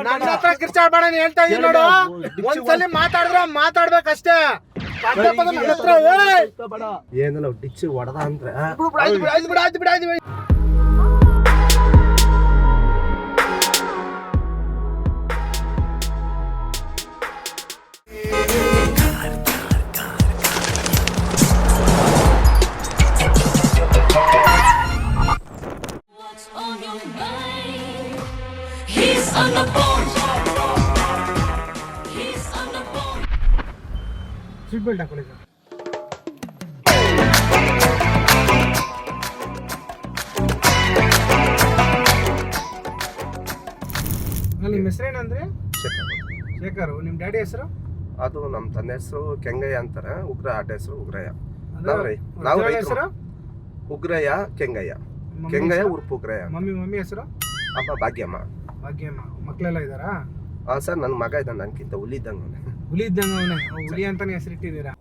ನನ್ನ ಹತ್ರ ಕಿರ್ಚಾಡ್ಬೇಡ ನೀನ್ ಹೇಳ್ತಾ ಇದೀನಿ ನೋಡು. ಒಂದ್ಸಲಿ ಮಾತಾಡ್ಬೇಕಷ್ಟೇ. ಏನಲ್ಲ ಡಿಚ್ಚಿ ಹೊಡೆದ ಅಂದ್ರೆ ಸೀಟ್ ಬೆಲ್ಟ್ ಹಾಕೊಳ್ಳಿ ಸರ್. ನಿಮ್ಮ ಹೆಸರೇನಂದ್ರೆ? ಶೇಖರ್. ನಿಮ್ಮ ಡ್ಯಾಡಿ ಹೆಸರು? ಅದು ನಮ್ಮ ತಂದೆ ಹೆಸರು ಕೆಂಗಯ್ಯ ಅಂತಾರೆ. ಉಗ್ರ ಆಟ ಹೆಸರು ಉಗ್ರಯ್ಯ. ಹೆಸರು ಉಗ್ರಯ್ಯ ಕೆಂಗಯ್ಯ. ಕೆಂಗಯ್ಯ ಉರ್ಪು ಉಗ್ರಯ್ಯ. ಮಮ್ಮಿ ಹೆಸರು? ಅಪ್ಪ ಭಾಗ್ಯಮ್ಮ. ಮಕ್ಕಳೆಲ್ಲ ಇದ್ದಾರಾ? ಸರ್ ನನ್ನ ಮಗ ಇದ್ದಾನೆ ನನ್ಕಿಂತ ಹುಲಿ ಇದ್ದಂಗೆ. ಹುಲಿ ಅಂತಾನೆ ಹೆಸರಿಟ್ಟಿದ್ದೀರಾ?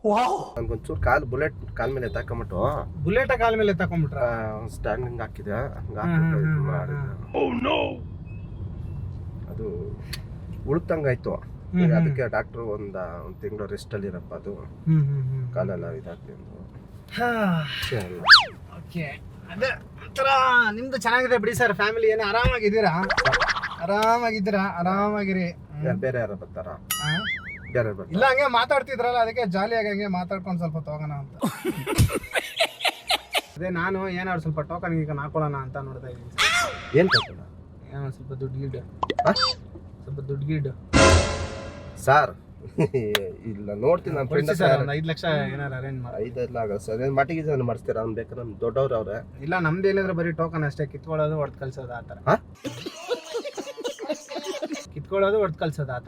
ನನ್ಗೊಂಚೂರು ಬುಲೆಟ್ ಕಾಲ್ ಮೇಲೆ ಎತ್ತಾಕೊಂಬಿಟ್ಟು ಬುಲೆಟ್ ಕಾಲ್ ಮೇಲೆ ಎತ್ತಾಕೊಂಡ್ಬಿಟ್ರ ಸ್ಟ್ಯಾಂಡಿಂಗ್ ಹಾಕಿದೆ. ಅದು ಉಳುಕ್ತಂಗಾಯ್ತು. ಅದಕ್ಕೆ ಡಾಕ್ಟರ್ ಒಂದ್ ತಿಂಗಳು ರೆಸ್ಟ್ ಅಲ್ಲಿ ಇರಪ್ಪ, ಅದು ಕಾಲೆಲ್ಲ ಇದಾಗ್ತಿ ಅಂತ. ಅದೇ ಒಂಥರ ನಿಮ್ದು ಚೆನ್ನಾಗಿದೆ ಬಿಡಿ ಸರ್. ಫ್ಯಾಮಿಲಿ ಏನೋ ಆರಾಮಾಗಿದ್ದೀರಾ? ಆರಾಮಾಗಿರಿ. ಬೇರೆ ಯಾರು ಬರ್ತಾರ? ಇಲ್ಲ, ಹಂಗೆ ಮಾತಾಡ್ತಿದ್ರಲ್ಲ, ಅದಕ್ಕೆ ಜಾಲಿಯಾಗಿ ಹಂಗೆ ಮಾತಾಡ್ಕೊಂಡು ಸ್ವಲ್ಪ ತಗೋಣ ಅಂತ. ಅದೇ ನಾನು ಏನಾದ್ರು ಸ್ವಲ್ಪ ಟೋಕನ್ ಈಗ ಹಾಕೊಳ್ಳೋಣ ಅಂತ ನೋಡ್ತಾ ಇದ್ದೀನಿ. ಏನ್ ಟೋಕನ್? ಏನೋ ಸ್ವಲ್ಪ ದುಡ್ಡು ಗಿಡ್ಡು ಸರ್. ಇಲ್ಲ ನೋಡ್ತೀನಿ, ನನ್ನ ಫ್ರೆಂಡ್ ಸರ್. ಒಂದು 5 ಲಕ್ಷ ಏನಾರು ಅರೇಂಜ್ ಮಾಡಿ. 5 ಆಗಲ್ಲ ಸರ್. ಮಟ್ಟಿಗೆ ಜನ ಮಾಡಿಸ್ತೀರಾ? ಅವ್ನು ಬೇಕಾದ್ರೆ ನಮ್ಮ ದೊಡ್ಡವ್ರು ಅವ್ರೆ. ಇಲ್ಲ, ನಮ್ದು ಏನಿದ್ರೆ ಬರೀ ಟೋಕನ್ ಅಷ್ಟೇ. ಕಿತ್ಕೊಳ್ಳೋದು ಹೊಡೆದು ಕಳ್ಸೋದು ಆ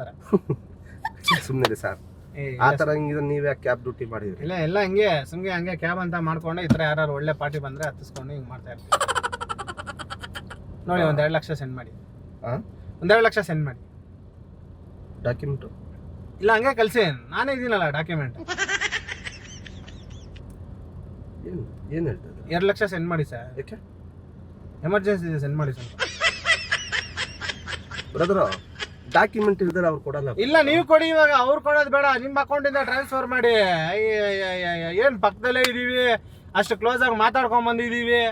ಥರ. ಸುಮ್ಮನೆ ಸರ್, ಆ ಥರ ಹಿಂಗಿದ್ರೆ ನೀವೇ ಕ್ಯಾಬ್ ಡ್ಯೂಟಿ ಮಾಡಿದ್ರಿ? ಇಲ್ಲ, ಎಲ್ಲ ಹಂಗೆ ಸುಮ್ಗೆ ಹಂಗೆ ಕ್ಯಾಬ್ ಅಂತ ಮಾಡ್ಕೊಂಡು ಈ ಥರ ಯಾರು ಒಳ್ಳೆ ಪಾರ್ಟಿ ಬಂದ್ರೆ ಹತ್ತಿಸ್ಕೊಂಡು ಹಿಂಗೆ ಮಾಡ್ತಾ ಇರ್ತೀವಿ. ನೋಡಿ, 1 2 ಲಕ್ಷ ಸೆಂಡ್ ಮಾಡಿ. 1 2 ಲಕ್ಷ ಸೆಂಡ್ ಮಾಡಿ. ಡಾಕ್ಯುಮೆಂಟು? ಇಲ್ಲ, ಹಂಗೆ ಕಳ್ಸಿ. ನಾನೇ ಇದೀನಲ್ಲ ಡಾಕ್ಯುಮೆಂಟ್. ಏನು ಹೇಳ್ತದೆ? 2 ಲಕ್ಷ ಸೆಂಡ್ ಮಾಡಿ ಸರ್. ಯಾಕೆ? ಎಮರ್ಜೆನ್ಸಿ ಇದೆ, ಸೆಂಡ್ ಮಾಡಿ ಸರ್. ಬ್ರದರ್, ಡಾಕ್ಯುಮೆಂಟ್ ಇಲ್ದ್ರೆ ಅವ್ರು ಕೊಡಲ್ಲ. ಇಲ್ಲ, ನೀವು ಕೊಡಿ. ಇವಾಗ ಅವ್ರು ಕೊಡೋದು ಬೇಡ, ನಿಮ್ಮ ಅಕೌಂಟಿಂದ ಟ್ರಾನ್ಸ್ಫರ್ ಮಾಡಿ. ಏನು ಪಕ್ಕದಲ್ಲೇ ಇದೀವಿ, ಅಷ್ಟು ಕ್ಲೋಸ್ ಆಗಿ ಮಾತಾಡ್ಕೊಂಡ್ ಬಂದಿದೀವಿ.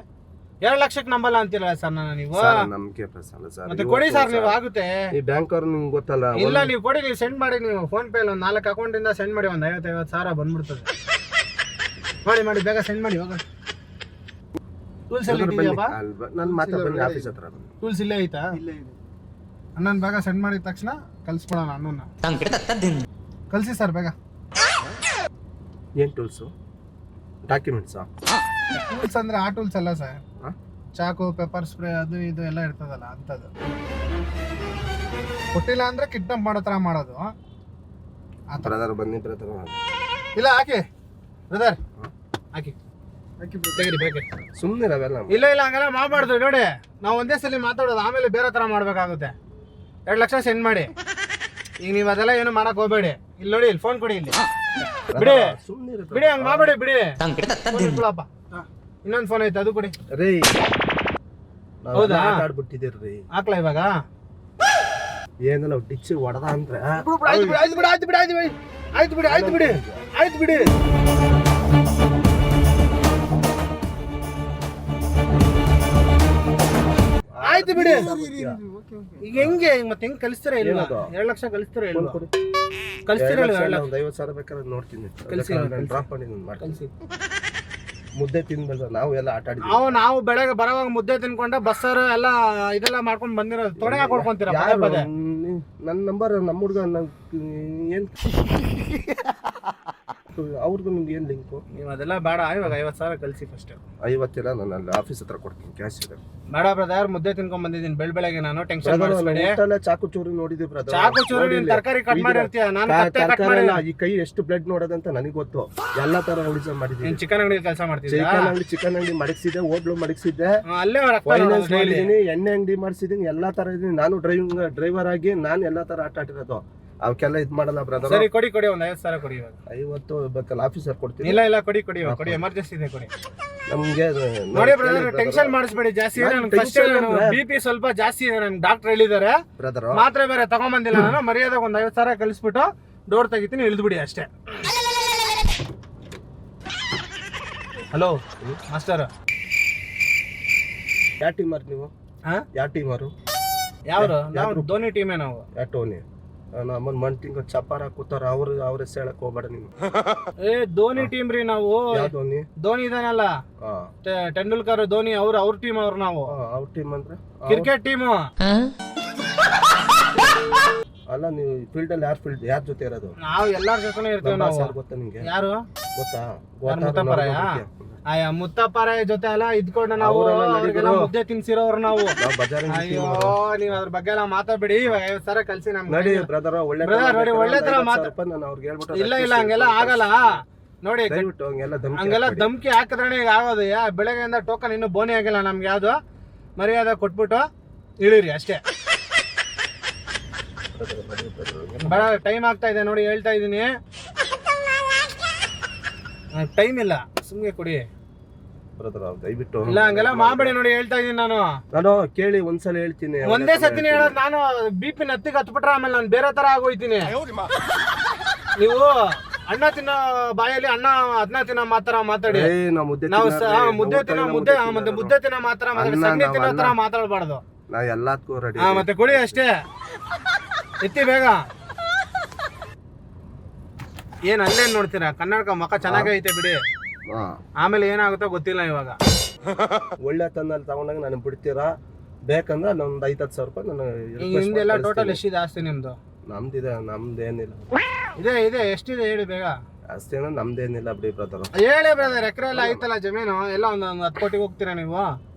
2 ಲಕ್ಷಕ್ಕೆ ನಂಬಲ್ಲ ಅಂತಿಲ್ಲ ಸರ್ ನಾನು. ನೀವು ನಂಬಿಕೆ ಪ್ರಸಲ್ಲ ಸರ್. ಮತ್ತೆ ಕೊಡಿ ಸರ್, ನೀವು ಆಗುತ್ತೆ. ಈ ಬ್ಯಾಂಕ್ ಅವ್ರು ನಿಮ್ಗೆ ಗೊತ್ತಲ್ಲ. ಇಲ್ಲ, ನೀವು ಕೊಡಿ, ನೀವು ಸೆಂಡ್ ಮಾಡಿ. ನೀವು ಫೋನ್ ಪೇ ಒಂದು 4 ಅಕೌಂಟಿಂದ ಸೆಂಡ್ ಮಾಡಿ. ಒಂದು 50 ಸಾವಿರ ಬಂದ್ಬಿಡ್ತದೆ. ಮಾಡಿ ಬೇಗ ಸೆಂಡ್ ಮಾಡಿ. ಹೋಗ. ಟೂಲ್ಸ್ ಎಲ್ಲ ಇದೆಯಪ್ಪ? ನನ್ನ ಮಾತ್ರ ಬನ್ನಿ ಆಫೀಸ್ ಹತ್ರ. ಟೂಲ್ಸ್ ಇಲ್ಲೇ ಐತಾ? ಅಣ್ಣನ ಬೇಗ ಸೆಂಡ್ ಮಾಡಿದ ತಕ್ಷಣ ಕಳ್ಸ್ಬಿಡೋಣ ಅಣ್ಣನ. ಕಳ್ಸಿ ಸರ್ ಬೇಗ. ಏನ್ ಟೂಲ್ಸು? ಡಾಕ್ಯುಮೆಂಟ್ಸಾ? ಟೂಲ್ಸ್ ಅಂದ್ರೆ ಆ ಟೂಲ್ಸ್ ಅಲ್ಲ ಸರ್. ಚಾಕು, ಪೆಪ್ಪರ್ ಸ್ಪ್ರೇ, ಅದು ಇದು ಎಲ್ಲ ಇರ್ತದಲ್ಲ ಅಂತದ್ದು. ಕೊಟ್ಟಿಲ್ಲ ಅಂದ್ರೆ ಕಿಡ್ನಾಪ್ ಮಾಡೋ ಥರ ಮಾಡೋದು. ಬ್ರದರ್ ಬನ್ನಿ ಬ್ರದರ್. ಇಲ್ಲ, ಹಾಕಿ ಬ್ರದರ್, ಹಾಕಿ ತೆಗೀರಿ ಬೇಕೆ. ಸುಮ್ಮನೆ ಅವೆಲ್ಲ. ಇಲ್ಲ, ಹಂಗೆಲ್ಲ ಮಾಡಬಾರ್ದು. ನೋಡಿ, ನಾವು ಒಂದೇ ಸಲ ಮಾತಾಡೋದು, ಆಮೇಲೆ ಬೇರೆ ಥರ ಮಾಡ್ಬೇಕಾಗುತ್ತೆ. 2 ಲಕ್ಷ ಸೆಂಡ್ ಮಾಡಿ. ಈಗ ನೀವು ಅದೆಲ್ಲ ಏನು ಮಾಡಕ್ ಹೋಗ್ಬೇಡಿ. ಇಲ್ಲಿ ನೋಡಿ, ಇಲ್ಲಿ ಫೋನ್ ಕೊಡಿ. ಇಲ್ಲಿ ಬಿಡಿ, ಹಂಗೆ ಮಾಡಬೇಡಿ, ಬಿಡಿ. ಇನ್ನೊಂದು ಫೋನ್ ಐತೆ, ಅದು ಕೊಡಿ. ರೀ, ಹೌದಾ? ಆಡ್ಬಿಟ್ಟಿದ್ದೀರಿ. ಹಾಕ್ಲಾ ಇವಾಗ? ಏನಲ್ಲ ಡಿಚ್ಚಿ ಹೊಡೆದ ಅಂದ್ರೆ ಆಯ್ತು ಬಿಡಿ. ಈಗ ಹೆಂಗೆ ಮತ್ತೆ ಹೆಂಗ್ ಕಲಿಸ್ತೀರಾ? ಇಲ್ವಾ? 2 ಲಕ್ಷ ಕಲಿಸ್ತೀರಾ? ಇಲ್ವಾ? ಕಲಿಸ್ತೀರಾ? 50 ಸಾವಿರ ಬೇಕಾದ್ರೆ ನೋಡ್ತೀನಿ. ಡ್ರಾಪ್ ಮಾಡಿ ಕಲಿಸಿ. ಮುದ್ದೆ ತಿನ್ಬಲ್ಲ, ನಾವು ಎಲ್ಲ ಆಟ ಆಡಿದ್ವಿ. ನಾವು ಬೆಳಗ್ಗೆ ಬರೋವಾಗ ಮುದ್ದೆ ತಿನ್ಕೊಂಡ ಬಸ್ಸರ್ ಎಲ್ಲ ಇದೆಲ್ಲ ಮಾಡ್ಕೊಂಡು ಬಂದಿರೋದು. ತೊಡೆಗೆ ಹಾಕೊಡ್ಕೊಂತೀರಾ? ನನ್ನ ನಂಬರ್ ನಮ್ಮ ಹುಡುಗ ಏನ್ ಅವ್ರಿಗೂ ನಿಮ್ಗೆ ಏನು ಲಿಂಕು? ನೀವು ಅದೆಲ್ಲ ಬೇಡ. ಇವಾಗ 50 ಸಾವಿರ ಕಳಿಸಿ ಫಸ್ಟ್. 50 ಇಲ್ಲ, ನಾನು ಅಲ್ಲಿ ಆಫೀಸ್ ಹತ್ರ ಕೊಡ್ತೀನಿ, ಕ್ಯಾಶ್ ಇದೆ. ಬೇಡ ಬ್ರದರ್, ಮುದ್ದೆ ತಿನ್ಕೊಂಡ್ ಬಂದಿದ್ದೀನಿ ಬೆಳಗ್ಗೆ. ನಾನು ಟೆನ್ಷನ್ ಮಾಡಬೇಡಿ. ಚಾಕು ಚೂರಿ ನೋಡಿದ್ವಿ ಬ್ರದರ್. ಚಾಕು ಚೂರಿ ತರಕಾರಿ ಕಟ್ ಮಾಡಿರ್ತೀಯ. ನಾನು ಈ ಕೈ ಎಷ್ಟು ಬ್ಲಡ್ ನೋಡೋದಂತ ನನಗೆ ಗೊತ್ತು. ಎಲ್ಲಾ ತರ ಔಷಧ ಮಾಡಿದ್ದೀನಿ. ಚಿಕನ್ ಅಂಗಡಿ ಕೆಲಸ ಮಾಡ್ತೀನಿ. ಚಿಕನ್ ಅಂಗಡಿ ಮಡಗಿಸಿದ್ದೆ, ಹೋಟ್ಲು ಮಡಗಿಸಿದ್ದೆ, ಅಲ್ಲೇ ಮಾಡಿದ್ದೀನಿ, ಎಣ್ಣೆ ಅಂಗಡಿ ಮಾಡಿಸಿದ್ದೀನಿ, ಎಲ್ಲಾ ತರ ಇದೀನಿ. ನಾನು ಡ್ರೈವರ್ ಆಗಿ ನಾನು ಎಲ್ಲಾ ತರ ಆಟ ಆಡಿರೋದು. ಅವಕ್ಕೆಲ್ಲ ಇದ್ ಮಾಡಲ್ಲ ಬ್ರದರ್. ಸರಿ ಕೊಡಿ ಒಂದ್ 50,000 ಕೊಡಿ ಇವಾಗ. 50 ಬೇಕಲ್ಲ ಆಫೀಸರ್ ಕೊಡ್ತೀನಿ. ಇಲ್ಲ ಕೊಡಿ ಇವಾಗ ಕೊಡಿ, ಎಮರ್ಜೆನ್ಸಿ ಇದೆ ಕೊಡಿ. ನಮ್ಗೆ ನೋಡಿ ಬ್ರದರ್, ಟೆನ್ಷನ್ ಮಾಡಿಸ್ಬೇಡಿ ಜಾಸ್ತಿ. BP ಸ್ವಲ್ಪ ಜಾಸ್ತಿ ಇದೆ, ನನ್ಗೆ ಡಾಕ್ಟರ್ ಹೇಳಿದ್ದಾರೆ. ಬ್ರದರ್ ಮಾತ್ರೆ ಬೇರೆ ತಗೊಂಬಂದಿಲ್ಲ ನಾನು. ಮರ್ಯಾದಾಗ ಒಂದ್ 50,000 ಕಳಿಸ್ಬಿಟ್ಟು ಡೋರ್ ತೆಗಿತೀನಿ, ಇಳಿದ್ಬಿಡಿ ಅಷ್ಟೇ. ಹಲೋ ಮಾಸ್ಟರ್, ಯಾವ ಟೀಮರ್ ನೀವು? ಯಾವ ಟೀಮರು? ಯಾವ್ರು? ನಾವು ಧೋನಿ ಟೀಮೇ ನಾವು. ಯಾವ ಟೋನಿ? ನಮ್ಮನ್ ಮಣ್ ತಿಂಗ ಚಪ್ಪಾರ ಕೂತಾರ, ಅವ್ರ ಹೆಸರು ಹೇಳಕ್ ಹೋಗ್ಬೇಡ ನೀನು. ಧೋನಿ ಟೀಮ್ ರೀ ನಾವು. ಯಾವ ಧೋನಿ? ಧೋನಿ ಇದಾನಲ್ಲ, ತೆಂಡೂಲ್ಕರ್ ಧೋನಿ, ಅವ್ರ ಟೀಮ್ ಅವ್ರು. ನಾವು ಅವ್ರ ಟೀಮ್ ಅಂದ್ರೆ ಕ್ರಿಕೆಟ್ ಟೀಮ್. ಅಲ್ಲ, ನೀವು ಫೀಲ್ಡ್ ಅಲ್ಲಿ ಯಾರ ಜೊತೆ ಇರೋದು? ನಾವು ಎಲ್ಲಾರ ಜೊತೆನೇ ಇರ್ತೇವೆ ನಾವು. ಗೊತ್ತಾ ನಿಮ್ಗೆ? ಯಾರು ಗೊತ್ತಾ? ಮುತ್ತಪ್ಪರಾಯ ಜೊತೆ ಎಲ್ಲ ಇದ್ಕೊಂಡು ನಾವು ಅವ್ರಿಗೆಲ್ಲ ಮುದ್ದೆ ತಿನ್ಸಿರೋರು ನಾವು. ಅಯ್ಯೋ, ನೀವ್ ಅದ್ರ ಬಗ್ಗೆ ಎಲ್ಲ ಮಾತಾಡ್ಬೇಡಿ. ಇವಾಗ 50,000 ಕಲ್ಸಿ ನಮ್ಗೆ. ನೋಡಿ ಬ್ರದರ್, ಒಳ್ಳೆ ತರ ಇಲ್ಲ ಹಂಗೆಲ್ಲ ಆಗಲ್ಲ. ನೋಡಿ ಹಂಗೆಲ್ಲ ಧಮ್ಕಿ ಹಾಕಿದ್ರೆ ಈಗ ಆಗೋದು. ಬೆಳಗ್ಗೆಯಿಂದ ಟೋಕನ್ ಇನ್ನೂ ಬೋನಿ ಆಗಿಲ್ಲ ನಮ್ಗೆ. ಯಾವ್ದು ಮರ್ಯಾದೆ ಕೊಟ್ಬಿಟ್ಟು ಇಳಿರಿ ಅಷ್ಟೇ. ಬೇಡ, ಟೈಮ್ ಆಗ್ತಾ ಇದೆ ನೋಡಿ, ಹೇಳ್ತಾ ಇದೀನಿ. ಟೈಮ್ ಇಲ್ಲ, ಸುಮ್ಗೆ ಕೊಡಿ ದಯವಿಟ್ಟು. ಇಲ್ಲ ಹಂಗೆಲ್ಲ ಮಾಡಬೇಡಿ ನೋಡಿ, ಹೇಳ್ತಾ ಇದೀನಿ ನಾನು ಕೇಳಿ ಒಂದ್ಸಲ ಹೇಳ್ತೀನಿ. ಒಂದೇ ಸತಿನ ಹೇಳೋದು ನಾನು. BP ಹತ್ತಿಗೆ ಹತ್ಬಿಟ್ರೆ ಆಮೇಲೆ ನಾನು ಬೇರೆ ತರ ಆಗೋಯ್ತೀನಿ. ನೀವು ಅಣ್ಣ ತಿನ್ನೋ ಬಾಯಲ್ಲಿ ಅದನ್ನ ತಿನ್ನೋ ಮಾತ್ರ ಮಾತಾಡಿ. ನಾವು ಮುದ್ದೆ ತಿನ್ನೋ ಮಾತ್ರ ಮಾತಾಡಿ, ಸಗಣಿ ತಿನ್ನೋ ತರ ಮಾತಾಡಬಾರ್ದು. ಎಲ್ಲದಕ್ಕೂ ರೆಡಿ. ಮತ್ತೆ ಕೊಡಿ ಅಷ್ಟೇ, ಎತ್ತಿ ಬೇಗ. ಏನ್ ಅಲ್ಲೇನ್ ನೋಡ್ತೀರಾ? ಕನ್ನಡಕ ಮಕ್ಕ ಚೆನ್ನಾಗೈತೆ ಬಿಡಿ. ಆಮೇಲೆ ಏನಾಗುತ್ತೋ ಗೊತ್ತಿಲ್ಲ. ಇವಾಗ ಒಳ್ಳೆ ತನ್ನಲ್ಲಿ ತಗೊಂಡಾಗ ನಾನು ಬಿಡ್ತೀರಾ? ಬೇಕಂದ್ರೆ ಒಂದು 5-10 ರೂಪಾಯಿ ನಾನು. ನಿಮ್ದೆಲ್ಲ ಟೋಟಲ್ ಎಷ್ಟಿದೆ ಆಸ್ತಿ ನಿಮ್ದು? ನಮ್ದೇನಿಲ್ಲ. ಇದೆ ಎಷ್ಟಿದೆ ಹೇಳಿ ಬೇಗ. ಆಸ್ತಿ ನಮ್ದೇನಿಲ್ಲ ಬಿಡಿ ಬ್ರದರ್. ಹೇಳಿ ಬ್ರದರ್, ಎಕರೆ ಎಲ್ಲ ಐತಲ್ಲ ಜಮೀನು ಎಲ್ಲ. ಒಂದು 10 ಕೋಟಿಗೆ ಹೋಗ್ತೀರಾ ನೀವು?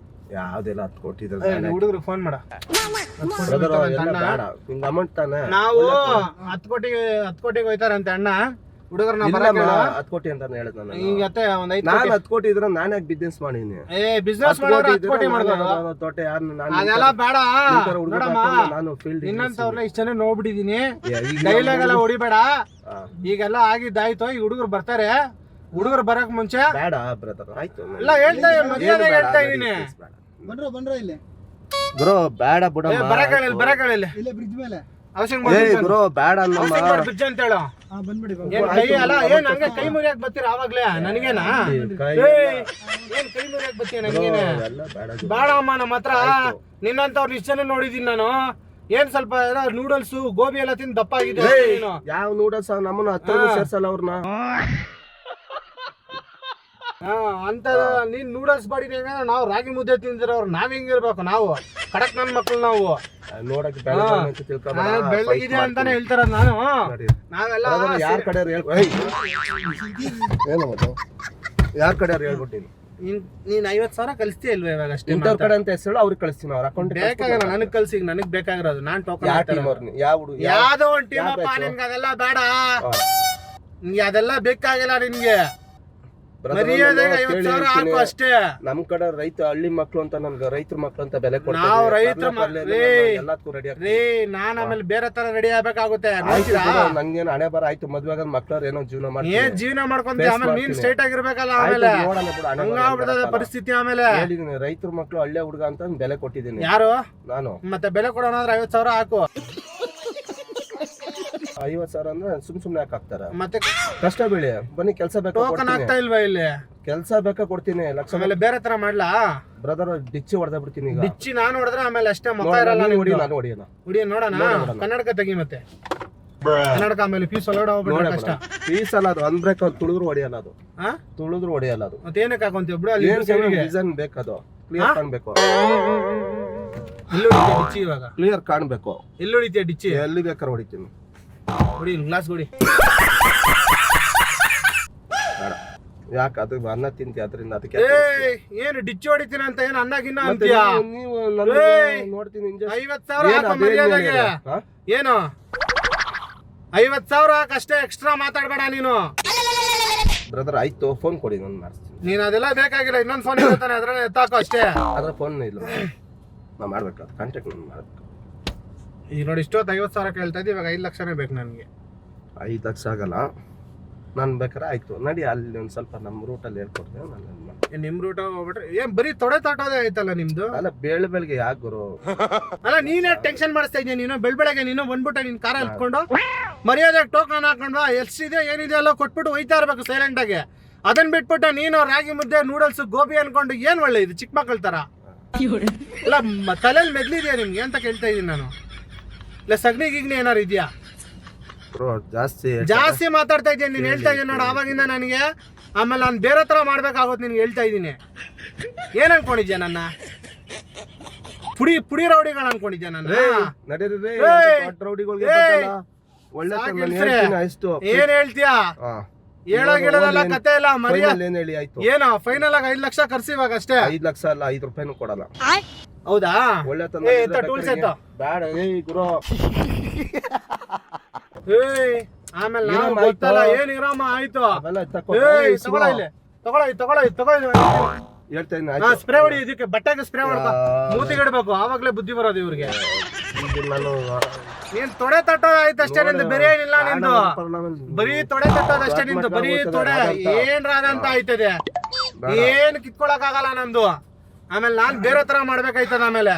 ಯಾವ್ದೆಲ್ಲ 10 ಕೋಟಿ ಇದೆ. ಹುಡುಗರು ಫೋನ್ ಮಾಡ. ಅಮೌಂಟ್ ತಾನೆ. ನಾವು 10 ಕೋಟಿಗೆ ಹೋಯ್ತಾರಂತೆ ಅಣ್ಣ. ಹುಡುಗರನ್ನ 10 ಕೋಟಿ ಅಂತ ಹೇಳಿದ್ ನಾನು. ಈಗ ಒಂದ್ 10 ಕೋಟಿ ಇದ್ರೆ ನಾನು ಯಾಕೆ ಬಿಸ್ನೆಸ್ ಮಾಡೀನಿ? ಬಿಸ್ನೆಸ್ ಮಾಡೋರು 10 ಕೋಟಿ ಮಾಡ್ಬೋದು. ತೋಟ ಅದೆಲ್ಲ ಬೇಡ ನಾನು ಫೀಲ್ಡ್ ಇನ್ನಂತವ್ರನ್ನ ಇಷ್ಟ ಜನ ನೋಡ್ಬಿಟ್ಟಿದೀನಿ. ಡೈಲಾಗ್ ಎಲ್ಲ ಹೊಡಿಬೇಡ. ಈಗೆಲ್ಲ ಆಗಿದ್ದಾಯ್ತು. ಈಗ ಹುಡುಗರು ಬರ್ತಾರೆ. ಹುಡುಗರು ಬರಕ್ ಮುಂಚೆ ಬೇಡ ಬ್ರದರ್. ಆಯ್ತು ಎಲ್ಲ ಹೇಳ್ತಾ ಹೇಳ್ತಾ ಇದೀನಿ. ಬಂದ್ರ ಇಲ್ಲಿ ಬ್ರೋ ಬೇಡ ಬಿಡ. ಬರಕಳಿಲ್ಲ ಬ್ರಿಡ್ಜ್ ಮೇಲೆ ಬ್ರೋ ಬೇಡ ಬ್ರಿಡ್ಜ್ ಅಂತ ಹೇಳು. ಬಂದ್ಬಿಡಿ. ಏನ್ ಹಂಗೆ ಕೈ ಮುರಿಯಾಕ್ ಬರ್ತೀರ ಆವಾಗ್ಲೇ? ನನಗೇನಾ ಏನ್ ಕೈ ಮುರಿಯಾಕ್ ಬರ್ತೀಯ? ನನಗೇನ ಬೇಡ ಅಮ್ಮ. ನಮ್ಮ ಹತ್ರ ನಿನ್ನಂತವ್ರ ಇಷ್ಟ ಜನ ನೋಡಿದೀನಿ ನಾನು. ಏನ್ ಸ್ವಲ್ಪ ನೂಡಲ್ಸ್ ಗೋಬಿ ಎಲ್ಲ ತಿಂದು ದಪ್ಪ ಆಗಿದೆ. ಯಾವ ನೂಡಲ್ಸ್? ನಮ್ಮನ್ನ ಹತ್ರ ಸೇರ್ಸಲ್ಲ ಅವ್ರನ್ನ. ಅಂತ ನೀನ್ ನೂಡಲ್ಸ್ ಬಾಡಿ. ನಾವು ರಾಗಿ ಮುದ್ದೆ ತಿಂದಿರೋರು ನಾವ್ ಹಿಂಗಿರ್ಬೇಕು. ನಾವು ಕಡಕ್ ನನ್ ಮಕ್ಳು. ನಾವು ನೋಡಕ್ ಬೆಳ್ಳಗಿದೆ ಅಂತಾನೆ ಹೇಳ್ತಾರ. ನಾನು ನಾವೆಲ್ಲ ಯಾರ ಕಡೆ ಯಾರ ಕಡೆ ಹೇಳ್ಬಿಟ್ಟಿನಿ. ನೀನ್ 50,000 ಕಳಿಸ್ತೀಯ ಇಲ್ವಾ ಇವಾಗ? ಅಷ್ಟೇ ಇಂಥವ್ರ ಕಡೆ ಅಂತ ಹೆಸರು ಅವ್ರಿಗೆ ಕಳಿಸ್ತೀನಿ. ಅವ್ರ ಅಕೌಂಟ್ ಬೇಕಾಗಲ್ಲ. ನನಗ್ ಕಳ್ಸಿ, ನನಗ್ ಬೇಕಾಗಿರೋದು. ನಾನ್ ಟೋಕನ್ ಯಾವ್ದು ಯಾವ್ದೋ ಒಂದ್ ಟೀಮ್ ಅಪ್ಪ. ನಿನ್ಗೆ ಅದೆಲ್ಲ ಬೇಡ. ನಿನ್ಗೆ ಅದೆಲ್ಲ ಬೇಕಾಗಿಲ್ಲ. ನಿನ್ಗೆ ಮರ್ಯಾದೆಗೆ 50,000 ಹಾಕು ಅಷ್ಟೇ. ನಮ್ ಕಡೆ ರೈತ ಹಳ್ಳಿ ಮಕ್ಳು ಅಂತ, ನನ್ಗೆ ರೈತರ ಮಕ್ಳು ಅಂತ ಬೆಲೆ ಕೊಡ್ತಾರೆ. ನಾವು ರೈತರ ಎಲ್ಲದಕ್ಕೂ ರೆಡಿ ನಾನ್ ಆಮೇಲೆ ಬೇರೆ ತರ ರೆಡಿ ಆಗ್ಬೇಕಾಗುತ್ತೆ. ನಂಗೇನು ಹಣೆ ಬರ ಆಯ್ತು. ಮದ್ವೆ ಆಗ ಮಕ್ಳವ್ರು ಏನೋ ಜೀವನ ಮಾಡಿ ಏನ್ ಜೀವನ ಮಾಡ್ಕೊಂತ ಆಮೇಲೆ ನೀನ್ ಸ್ಟ್ರೈಟ್ ಆಗಿರ್ಬೇಕಲ್ಲ. ಆಮೇಲೆ ಹಂಗಾಗ್ಬಿಡ್ತದೆ ಪರಿಸ್ಥಿತಿ. ಆಮೇಲೆ ಹೇಳಿದೀನಿ ರೈತರ ಮಕ್ಳು ಹಳ್ಳಿ ಹುಡುಗ ಅಂತ ಬೆಲೆ ಕೊಟ್ಟಿದ್ದೀನಿ. ಯಾರು? ನಾನು. ಮತ್ತೆ ಬೆಲೆ ಕೊಡೋಣ ಅಂದ್ರೆ 50,000 ಹಾಕು. 50,000 ಅಂದ್ರೆ ಸುಮ್ನೆ ಯಾಕೆ ಹಾಕ್ತಾರ? ಮತ್ತೆ ಕಷ್ಟ ಬೀಳಿ ಬನ್ನಿ. ಕೆಲಸ ಬೇಕಾ? ಟೋಕನ್ ಆಗ್ತಾ ಇಲ್ವಾ ಇಲ್ಲಿ? ಕೆಲಸ ಬೇಕಾ? ಕೊಡ್ತೀನಿ. ಲಕ್ಷ ಆಮೇಲೆ ಬೇರೆ ತರ ಮಾಡ್ಲಾ ಬ್ರದರ್? ಡಿಚ್ಚಿ ಹೊಡೆದ ಬಿಡ್ತೀನಿ. ಈಗ ಡಿಚ್ಚಿ ನಾನು ಹೊಡೆದ್ರೆ ಆಮೇಲೆ ಅಷ್ಟೇ ಮುಖ ಇರಲ್ಲ. ನಾನು ಹೊಡಿಯೋಣ ನೋಡೋಣ. ಕನ್ನಡಕ ತೆಗಿ. ಮತ್ತೆ ಕನ್ನಡಕ ಆಮೇಲೆ ಪೀಸ್ ಒಳಗಡೆ ಹೋಗ್ಬಿಟ್ರೆ ಕಷ್ಟ. ಪೀಸ್ ಅಲ್ಲ ಅದು, ಅನ್ಬ್ರೇಕ್. ಅದು ತುಳಿದ್ರು ಹೊಡಿಯಲ್ಲ ಅದು. ತುಳಿದ್ರು ಹೊಡಿಯಲ್ಲ ಅದು. ಮತ್ತೆ ಏನಕ್ಕೆ ಹಾಕೊಂತೀವಿ ಬಿಡು? ಅಲ್ಲಿ ಡಿಸೈನ್ ಬೇಕದು. ಕ್ಲಿಯರ್ ಕಾಣ್ಬೇಕು. ಎಲ್ಲಿ ಹೊಡಿತೀಯ ಡಿಚ್ಚಿ? ಇವಾಗ ಕ್ಲಿಯರ್ ಕಾಣ್ಬೇಕು. ಎಲ್ಲಿ ಹೊಡಿತೀಯ ಡಿಚ್ಚಿ? ಎಲ್ಲಿ ಬೇಕಾದ್ರೆ ಹೊಡಿತೀನಿ. ಹೊಡಿ, ಗ್ಲಾಸ್ ಹೊಡಿ. ಯಾಕೆ? ಅದು ಅನ್ನ ತಿಂತಿ ಅದರಿಂದ. ಅದಕ್ಕೆ ಏನು ಡಿಚ್ಚಿ ಹೊಡಿತೀನಿ ಅಂತ? ಏನು ಅನ್ನಗಿನ್ನ ಅಂತೀಯ ನೀವು? ನೋಡ್ತೀನಿ. 50,000 ಏನು 50,000 ಹಾಕಷ್ಟೇ. ಎಕ್ಸ್ಟ್ರಾ ಮಾತಾಡ್ಬೇಡ ನೀನು ಬ್ರದರ್. ಆಯ್ತು, ಫೋನ್ ಕೊಡಿ, ನಾನು ಮಾಡಿಸ್ತೀನಿ. ನೀನ್ ಅದೆಲ್ಲ ಬೇಕಾಗಿಲ್ಲ. ಇನ್ನೊಂದು ಫೋನ್ ಇರ್ತಾನೆ, ಅದ್ರಲ್ಲಿ ಎತ್ತಾಕೋ ಅಷ್ಟೇ. ಅದ್ರ ಫೋನ್ ಇಲ್ಲ. ನಾ ಮಾಡ್ಬೇಕು. ಕಾಂಟ್ಯಾಕ್ಟ್ ಮಾಡ್ಬೇಕು. ಈಗ ನೋಡಿ ಇಷ್ಟೊತ್ತು 50,000 ಕೇಳ್ತಾ ಇದ್ದೆ, ಇವಾಗ 5 ಲಕ್ಷನೇ ಬೇಕು ನನಗೆ. 5 ಲಕ್ಷ ಆಗಲ್ಲ, ನಾನು ಬೇಕಾರೆ ಆಯ್ತು ನಡಿ, ಅಲ್ಲಿ ಒಂದು ಸ್ವಲ್ಪ ನಮ್ಮ ರೂಟಲ್ಲಿ ಹೇಳ್ಕೊಡ್ತೇವೆ. ನಾನು ನಿಮ್ ರೂಟ್ ಹೋಗ್ಬಿಟ್ರೆ ಏನ್ ಬರೀ ತೊಡೆ ತಟ್ಟೋದೇ ಆಯ್ತಲ್ಲ ನಿಮ್ದು. ಅಲ್ಲ ಬೆಳಗ್ಗೆ ಯಾಕೆ ಗುರು? ಅಲ್ಲ ನೀನೇ ಟೆನ್ಷನ್ ಮಾಡಿಸ್ತಾ ಇದ್ದೀನಿ. ನೀನು ಬೆಳಗ್ಗೆ ನೀನು ಬಂದ್ಬಿಟ್ಟೆ ನಿನ್ ಕಾರ ಹತ್ಕೊಂಡು ಮರ್ಯಾದೆ ಟೋಕನ್ ಹಾಕೊಂಡು ಎಷ್ಟಿದೆ ಏನಿದೆ ಎಲ್ಲ ಕೊಟ್ಬಿಟ್ಟು ಒಯ್ತಾ ಇರ್ಬೇಕು ಸೈಲೆಂಟ್ ಆಗಿ. ಅದನ್ನ ಬಿಟ್ಬಿಟ್ಟು ನೀನು ರಾಗಿ ಮುದ್ದೆ ನೂಡಲ್ಸ್ ಗೋಬಿ ಅನ್ಕೊಂಡು ಏನ್ ಒಳ್ಳೆ ಇದು ಚಿಕ್ಕ ಮಕ್ಕಳ ತರ. ಇಲ್ಲ ತಲೆಯಲ್ಲಿ ಮೆದ್ಲಿದ್ಯಾ ನಿಮ್ಗೆ ಅಂತ ಕೇಳ್ತಾ ಇದೀನಿ ನಾನು. ಇಲ್ಲ ಸಗಣಿ ಗಿಗ್ನಿ ಏನಾರು ಇದೆಯಾ? ಜಾಸ್ತಿ ಮಾತಾಡ್ತಾ ಇದ್ದೀನಿ. ನೀನ್ ಹೇಳ್ತಾ ಇದ್ದೀನಿ ನೋಡು ಆವಾಗಿಂದ ನನಗೆ. ಆಮೇಲೆ ನಾನು ಬೇರೆ ತರ ಮಾಡ್ಬೇಕಾಗುತ್ತೆ ನಿನ್ಗೆ ಹೇಳ್ತಾ ಇದ್ದೀನಿ. ಏನ್ ಅನ್ಕೊಂಡಿದ್ಯಾ ನನ್ನ? ಪುಡಿ ರೌಡಿಗಳು ಅನ್ಕೊಂಡಿದ್ಯಾ ನನ್ನ? ಏನ್ ಹೇಳ್ತೀಯಾ? ಹೇಳೋಗಿಡೋದಲ್ಲ ಕತೆ ಇಲ್ಲ ಮರ್ಯಾದೆ. ಏನೋ ಫೈನಲ್ ಆಗಿ 5 ಲಕ್ಷ ಖರ್ಚು ಇವಾಗ ಅಷ್ಟೇ. 5 ಲಕ್ಷ ಅಲ್ಲ, 5 ರೂಪಾಯಿನೂ ಕೊಡಲ್ಲ. ಹೌದಾ? ಒಳ್ಳೆ ಟೂಲ್ಸ್ ಎತ್ತ ಬೇಡ ಗುರು. ಆಮೇಲೆ ನಾವು ಗೊತ್ತಲ್ಲ ಏನ್ ಇರಮ್ಮ ಆಯ್ತು. ತಗೊಳ್ಳಿ ಸ್ಪ್ರೇ ಹೊಡಿ. ಇದಕ್ಕೆ ಬಟ್ಟೆಗೆ ಸ್ಪ್ರೇ ಮಾಡ್ಕೊ, ಮೂತಿಗೆ ಇಡ್ಬೇಕು, ಆವಾಗ್ಲೇ ಬುದ್ಧಿ ಬರೋದು ಇವ್ರಿಗೆ. ನೀನ್ ತೊಡೆ ತಟ್ಟೋದು ಆಯ್ತು ಅಷ್ಟೇ ನಿಂದು, ಬೇರೆ ಏನಿಲ್ಲ ನಿಂದು. ಬರೀ ತೊಡೆ ತಟ್ಟೋದು ಅಷ್ಟೇ ನಿಂದು, ಬರೀ ತೊಡೆ. ಏನ್ ರಾಗ ಅಂತ ಆಯ್ತದೆ, ಏನ್ ಕಿತ್ಕೊಳಕ್ ಆಗಲ್ಲ ನಂದು. ಆಮೇಲೆ ನಾನ್ ಬೇರೆ ತರ ಮಾಡ್ಬೇಕಾಯ್ತದ. ಆಮೇಲೆ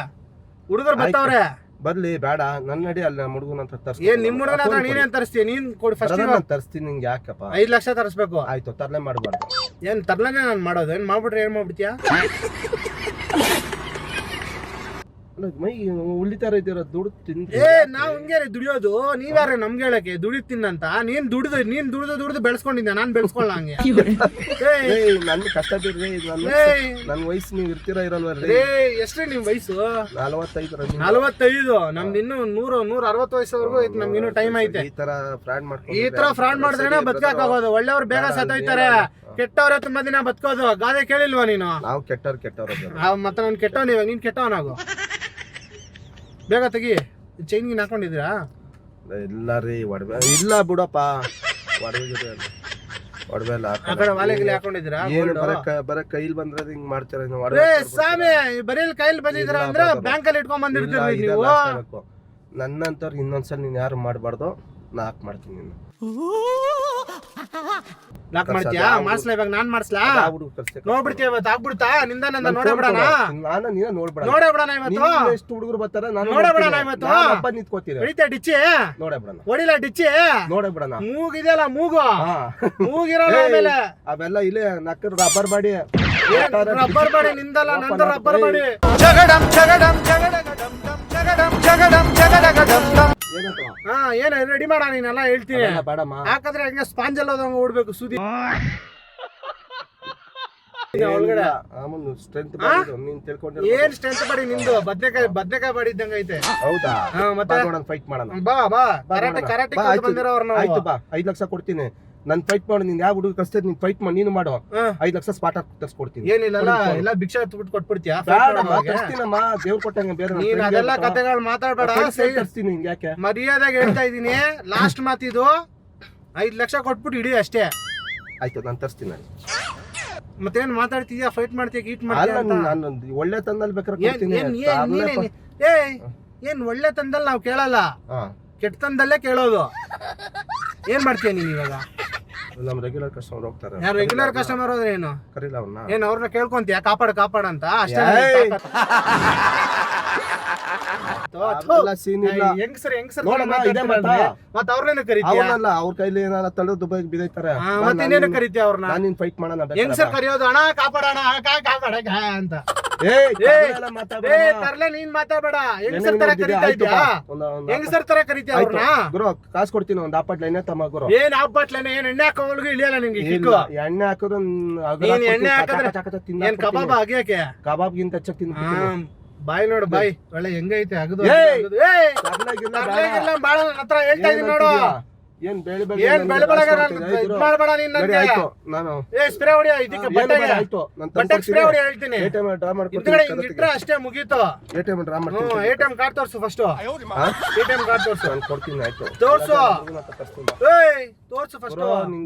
ಹುಡುಗರು ಬರ್ತಾವ್ರೆ. ಬರ್ಲಿ ಬೇಡ, ನನ್ನ ನಡಿ ಅಲ್ಲಿ ನಮ್ಮ ಹುಡುಗನ ಹತ್ರ ತರ್ಸಿ. ಏನ್ ನಿಮ್ ಹುಡುಗನ ಹತ್ರ ನೀನೇನ್ ತರಿಸ್ತೀಯ? ನೀನ್ ಕೊಡಿ ಫಸ್ಟ್. ತರಿಸ್ತೀನಿ, ನಿಂಗೆ ಯಾಕಪ್ಪ 5 ಲಕ್ಷ ತರಿಸ್ಬೇಕು. ಆಯ್ತು, ತರ್ಲೆ ಮಾಡ್ಬಾರ್ದು. ಏನ್ ತರ್ಲನೇ ನಾನು ಮಾಡೋದು? ಏನ್ ಮಾಡ್ಬಿಟ್ರೆ ಏನ್ ಮಾಡ್ಬಿಡ್ತೀಯಾ? ಮೈ ಉಳಿತಾರ ಇದ್ದೀರ ದುಡ್ಡು ತಿಂದು. ನಾವ್ ಹಂಗೆ ದುಡಿಯೋದು. ನೀವ್ಯಾರ ನಮ್ಗೆ ಹೇಳಕ್ಕೆ ದುಡಿ ತಿನ್ನಂತ? ನೀನ್ ದುಡ್ದು ಬೆಳೆಸ್ಕೊಂಡಿದ್ದೆ, ನಾನ್ ಬೆಳೆಸ್ಕೊಳ್ಳ ಹಂಗೆ. ನನ್ ಕಷ್ಟ ಬಿಡ್ರಿ, ನನ್ ವಯಸ್ಸು ನೀವ್ ಇರ್ತೀರಾ ಇರಲ್ವಲ್ರಿ? ಎಷ್ಟ್ರಿ ನಿಮ್ ವಯಸ್ಸು? 45. ನಮ್ದು ಇನ್ನು 160 ವಯಸ್ಸವರೆಗೂ ನಮ್ಗೆ ಇನ್ನೂ ಟೈಮ್ ಐತೆ. ಈ ತರ ಫ್ರಾಡ್ ಮಾಡಿದ್ರೆ ಬದುಕಕ್ ಆಗೋದು. ಒಳ್ಳೆಯವ್ರು ಬೇಗ ಸತ್ತೋಯ್ತಾರೆ, ಕೆಟ್ಟವ್ರೆ ತುಂಬಾ ದಿನ ಬದುಕೋದು. ಗಾದೆ ಕೇಳಿಲ್ವಾ ನೀನು? ನಾವು ಕೆಟ್ಟವ್ರು ಮತ್ತೆ ನಾನು ಕೆಟ್ಟವನ್, ಇವಾಗ ನೀನ್ ಕೆಟ್ಟವನಾಗು. ಬೇಗ ತೆಗಿ. ಚೈನ್ಗಿನ್ ಹಾಕೊಂಡಿದ್ದೀರಾ? ಇಲ್ಲ ರೀ, ಒಡವೆ ಇಲ್ಲ ಬಿಡಪ್ಪ. ಒಡವೆ ಎಲ್ಲ ಆ ಕಡೆ ವಾಲೆಗಿಲೆ ಹಾಕೊಂಡಿದ್ದೀರಾ? ಬರ ಕೈಲಿ ಬಂದ್ರೆ ಹಿಂಗ್ ಮಾಡ್ತೀರ ಸ್ವಾಮಿ. ಬರೀ ಕೈಲಿ ಬಂದಿದ್ದೀರಾ ಅಂದ್ರೆ ಬ್ಯಾಂಕಲ್ಲಿ ಇಟ್ಕೊಂಡ್ ಬಂದಿರ್ತೀರಿ ನೀವು. ನನ್ನಂತವ್ರು ಇನ್ನೊಂದ್ಸಲ ನೀನ್ ಯಾರು ಮಾಡ್ಬಾರ್ದು, ನಾ ಹಾಕ್ ಮಾಡ್ತೀನಿ. ನೀನು ಲಾಕ್ ಮಾಡ್ತೀಯಾ? ಮಾಡ್ಸ್ಲಾ ಇವಾಗ? ನಾನ್ ಮಾಡ್ಸ್ಲಾ? ನೋಡ್ಬಿಡ್ತೀಯ ಇವತ್ತು? ಆಗ್ಬಿಡ್ತಾ ನಿಂದ ನಂದ? ನೋಡೇ ಬಿಡೋಣ ಇವತ್ತು. ಎಷ್ಟು ಹುಡುಗರು ಬರ್ತಾರ ನೋಡೇ ಬಿಡೋಣ ಇವತ್ತು. ನಿಂತ್ಕೋತೀರಿ ಹೊಡಿತಾ ಡಿಚ್ಚಿ? ನೋಡೇ ಬಿಡೋಣ. ಹೊಡಿಲ್ಲ ಡಿಚ್ಚಿ? ನೋಡೇ ಬಿಡೋಣ. ಮೂಗಿದೆಯಲ್ಲ ಮೂಗಿರಲ್ಲ. ಆಮೇಲೆ ಅವೆಲ್ಲ ಇಲ್ಲೇ ನಕ್ಕರ್ ರಬ್ಬರ್ ಬಾಡಿ. ರಬ್ಬರ್ ಬಾಡಿ ನಿಂದಲ್ಲ, ನಂದು ರಬ್ಬರ್ ಬಾಡಿ. ಜಗಡಂ ಜಗಡಂ ಜಗಡಗಡಂ ಜಗಡಂ ಜಗಡಂ ಜಗಡಗಡಂ. ಏನ ರೆಡಿ ಮಾಡ, ನೀನೆಲ್ಲ ಹೇಳ್ತೀನಿ. ಹಾಕಂದ್ರೆ ಹಂಗೆ ಸ್ಪಾಂಜ್ ಎಲ್ಲ ಓಡ್ಬೇಕು ಸುದ್ದಿ ಒಳಗಡೆ. ಏನ್ ಸ್ಟ್ರೆಂತ್ ಬಾಡಿ ನಿಂದು? ಬದ್ನೆಕಾಯಿ ಬಾಡಿ ಇದ್ದಂಗ ಐತೆ. ಹೌದಾ? ಮತ್ತೆ ಫೈಟ್ ಮಾಡೋಣ. ಬಾ ಕರಾಟೆ ಬಂದಿರೋರ್ನ. 5 ಲಕ್ಷ ಕೊಡ್ತೀನಿ. ನನ್ ಫೈಟ್ ಮಾಡು. ನೀನ್ ಯಾವ ಹುಡುಗ ಕಷ್ಟ ನೀನ್ ಫೈಟ್ ಮಾಡಿ ನೀನು ಮಾಡು. 5 ಲಕ್ಷ ಸ್ಪಾಟ್ ಆಗಿ ತರ್ಸ್ಕೊಡ್ತೀನಿ. ಏನಿಲ್ಲ ಎಲ್ಲ ಭಿಕ್ಷಾ ತುಟ್ಟು ಕೊಟ್ಬಿಡ್ತೀಯಾ? ದೇವ್ರು ಕೊಟ್ಟಂಗ ಬೇರೆ. ನೀನ್ ಅದೆಲ್ಲ ಕತೆಗಳು ಮಾತಾಡ್ಬೇಡ. ತರ್ಸ್ತೀನಿ. ಯಾಕೆ ಮರ್ಯಾದಾಗ ಹೇಳ್ತಾ ಇದೀನಿ. ಲಾಸ್ಟ್ ಮಾತಿದು. 5 ಲಕ್ಷ ಕೊಟ್ಬಿಟ್ಟು ಇಡಿ ಅಷ್ಟೇ. ಆಯ್ತು, ನಾನು ತರ್ಸ್ತೀನಿ. ಮತ್ತೇನ್ ಮಾತಾಡ್ತೀಯಾ? ಫೈಟ್ ಮಾಡ್ತೀಯ, ಗೀಟ್ ಮಾಡ್ತೀಯ? ನಾನು ಒಳ್ಳೆ ತಂದಲ್ಲಿ ಬೇಕಾದ್ರೆ ಏನ್ ಒಳ್ಳೆ ತಂದಲ್ಲಿ ನಾವ್ ಕೇಳಲ್ಲ, ಕೆಟ್ಟ ತಂದಲ್ಲೇ ಕೇಳೋದು. ಏನ್ ಮಾಡ್ತೀಯ ನೀನ್ ಇವಾಗ? ನಮ್ ರೆಗ್ಯುಲರ್ ಕಸ್ಟಮರ್ ಹೋಗ್ತಾರೆ. ಯಾರು ರೆಗ್ಯುಲರ್ ಕಸ್ಟಮರ್ ಹೋದ್ರೆ ಏನು? ಕರೀಲ ಅವ್ರನ್ನ. ಏನ್ ಅವ್ರನ್ನ ಕೇಳ್ಕೊಂತೀಯ? ಕಾಪಾಡ ಅಂತ ಅಷ್ಟೇ. ಮತ್ತ ಅವ್ರನ್ನೇನು ಕರೀತೀಯ? ಅವ್ರ ಕೈಲಿ ಏನಾರ ತಳ್ಳು ದುಬೈಗೆ ಬಿದ್ದೈತಾರೆ. ಮತ್ತೆ ಇನ್ನೇನು ಕರೀತೀಯ ಅವ್ರನ್ನ? ನಾನಿನ್ ಫೈಟ್ ಮಾಡೋಣ. ಹೆಂಗ್ಸರ್ ಕರೆಯೋದು ಅಣ್ಣ ಕಾಪಾಡೋಣ ಅಂತ. ತರ್ಲೆ ನೀನ್ ಮಾತಾಡಬೇಡ. ಹೆಂಗ್ಸರ್ ತರ ಕರೀತಾ ಇದ್ಯಾ? ಹೆಂಗ್ಸರ್ ತರ ಕರೀತೀಯ ಅವ್ರನ್ನ? ಗುರು ಕಾಸು ಕೊಡ್ತೀನಿ, ಒಂದ್ ಆಪಟ್ಲ ಎಣ್ಣೆ ತಮ್ಮ ಗುರು. ಏನ್ ಆಪಟ್ಲೇನೆ? ಏನ್ ಎಣ್ಣೆ ಹಾಕೋವಲ್ಗೂ ಇಳಿಯಲ್ಲ ನಿನ್ಗೆ ಕಿಕ್ಕು. ಎಣ್ಣೆ ಹಾಕೋದು ಎಣ್ಣೆ ಹಾಕಿದ್ರೆ ಏನ್ ಕಬಾಬ್ ಆಗ್ಯಾಕೆ? ಕಬಾಬ್ಗಿಂತ ಹೆಚ್ಚಕ್ ತಿಂದ ಬಾಯ್ ನೋಡು, ಬಾಯ್ ಒಳ್ಳೆ ಹೆಂಗೈತೆ ಅಗದು. ಬಾಳ ಹತ್ರ ಹೇಳ್ತಾ ಇದೀನಿ ನೋಡು. ಏನ್ ಬೆಳೆ ಮಾಡ್ಬೇಡ ನೀನ್. ನಾನು ಸ್ಪ್ರೇ ಹೊಡಿಯ ಇದಕ್ಕೆ ಬಟ್ಟೆಗೆ ಸ್ಪ್ರೇ ಹೊಡಿಯ ಹೇಳ್ತೀನಿ. ಇಟ್ರೆ ಅಷ್ಟೇ ಮುಗೀತು. ಎಟಿಎಂ ಕಾರ್ಡ್ ತೋರ್ಸು ಫಸ್ಟ್. ಎಟಿಎಂ ಕಾರ್ಡ್ ತೋರ್ಸು. ಕೊಡ್ತೀನಿ. ಆಯ್ತು ತೋರ್ಸು. ತೋರ್ಸು ಫಸ್ಟ್.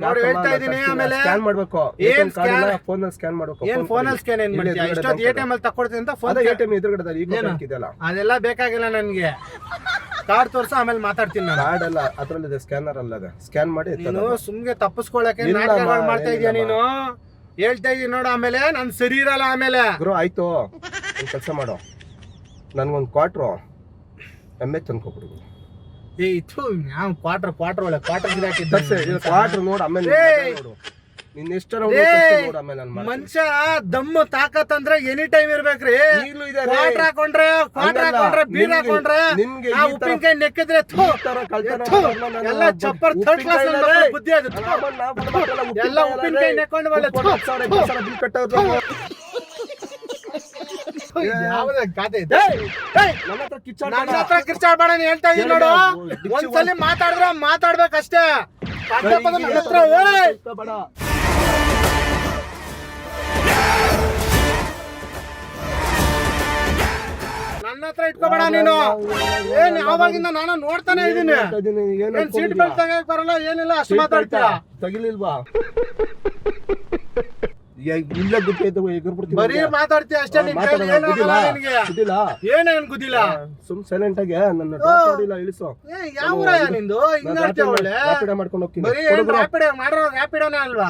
ನೋಡಿ ಹೇಳ್ತಾ ಇದೀನಿ. ಆಮೇಲೆ ಸ್ಕ್ಯಾನ್ ಮಾಡ್ಬೇಕು. ಏನ್ ಸ್ಕ್ಯಾನ್? ಫೋನ್ ಸ್ಕ್ಯಾನ್ ಮಾಡ್ಬೇಕು. ಏನ್ ಫೋನ್ ಅಲ್ಲಿ ಸ್ಕ್ಯಾನ್ ಏನ್ ಮಾಡ್ತೀಯ? ಇಷ್ಟೊತ್ತು ಎಟಿಎಂ ಅಲ್ಲಿ ತಕೊಡ್ತೀನಿ ಅಂತ ಫೋನ್. ಎಟಿಎಂ ಎದುರುಗಡೆ ಈಗ ಅದೆಲ್ಲ ಬೇಕಾಗಿಲ್ಲ ನನ್ಗೆ. ಕಾರ್ಡ್ ತೋರ್ಸು ಆಮೇಲೆ ಮಾತಾಡ್ತೀನಿ ನಾನು. ಕಾರ್ಡ್ ಅಲ್ಲ, ಅದ್ರಲ್ಲಿದೆ ಸ್ಕ್ಯಾನರ್ ಅಲ್ಲ, ಅದ ಸ್ಕ್ಯಾನ್ ಮಾಡಿ ನೀನು ಸುಮ್ಗೆ ತಪ್ಪಿಸ್ಕೊಳಕ್ಕೆ ಇಲ್ಲ ನಾಟಕಗಳು ಮಾಡ್ತಾ ಇದೀಯ ಏನಿಲ್ಲ ನೀನು. ಹೇಳ್ತಾ ಇದೀನಿ ನೋಡು, ಆಮೇಲೆ ನಾನು ಸರಿ ಇರಲ್ಲ ಆಮೇಲೆ. ಗುರು ಆಯ್ತು, ಒಂದು ಕೆಲಸ ಮಾಡು, ನನ್ಗೊಂದು ಕ್ವಾಟ್ರು ಎಮ್ಮೆ ತಂದ್ಕೊಬಿಡು. ಏ ಇತ್ತು ಯಾವ ಕ್ವಾರ್ಟರ್ ಒಳ್ಳೆ ಕ್ವಾರ್ಟರ್ ಕ್ವಾಟ್ರು ನೋಡು ಆಮೇಲೆ ನೋಡು, ನಿನ್ನ ಎಷ್ಟು ನೋಡು ಆಮೇಲೆ ನಾನು ಮನುಷ್ಯ ದಮ್ಮು ತಾಕತ್ ಅಂದ್ರೆ ಎನಿ ಟೈಮ್ ಇರ್ಬೇಕ್ರಿ. ಈಗಲೂ ಇದೆ ಕ್ವಾರ್ಟರ್ ಹಾಕೊಂಡ್ರೆ ಬೀರ್ ಹಾಕೊಂಡ್ರೆ ನಿಮ್ಗೆ ಈ ತರ ಉಪ್ಪಿನಕಾಯಿ ನೆಕ್ಕಿದ್ರೆ ಎಲ್ಲ ಚಪ್ಪರ್ ಥರ್ಡ್ ಕ್ಲಾಸ್ ಬುದ್ಧಿ ಅದು. ಎಲ್ಲ ಉಪ್ಪಿನಕಾಯಿ ನೆಕ್ಕೊಂಡು ಒಳ್ಳೆ ಯಾವ್ದ ಗಾದೆ ಇದೆ? ನನ್ನ ಹತ್ರ ಕಿರ್ಚಾಡ್ಬೇಡ ನೀನ್ ಹೇಳ್ತಾ ಇದೀನಿ ನೋಡು. ಒಂದ್ಸಲಿ ಮಾತಾಡಿದ್ರೆ ಮಾತಾಡ್ಬೇಕಷ್ಟೇ. ಪದೇ ಪದೇ ನನ್ನ ಹತ್ರ ಏಯ್! ನನ್ನ ಹತ್ರ ಇಟ್ಕೋಬೇಡ ನೀನು. ಏನ್ ಯಾವಾಗಿಂದ ನಾನು ನೋಡ್ತಾನೆ ಇದೀನಿ. ಏನ್ ಸೀಟ್ ಬೆಲ್ಟ್ ತೆಗಿಯಕ್ ಬರಲ್ಲ ಏನಿಲ್ಲ, ಅಷ್ಟು ಮಾತಾಡ್ತೀಯ. ತಗಿಲಿಲ್ವಾ? ಇಲ್ಲ ಬರೀ ಮಾತಾಡ್ತೀಯ ಅಷ್ಟೇ. ಏನೇನ್ ಗುದಿಲ್ಲ. ಸುಮ್ ಸೈಲೆಂಟ್ ಆಗಿ ನನ್ನ ಡ್ರಾಪ್ ಮಾಡಿಲ್ಲ, ಇಳಿಸು. ಯಾವ ನಿಂದು ಹಿಂಗಾಡ್ತೀಯ ಒಳ್ಳೆ. ಮಾಡ್ಕೊಂಡು ಹೋಗ್ತೀನಿ. ಬರೀ ಮಾಡಿರೋ ರ್ಯಾಪಿಡೋನೇ ಅಲ್ವಾ?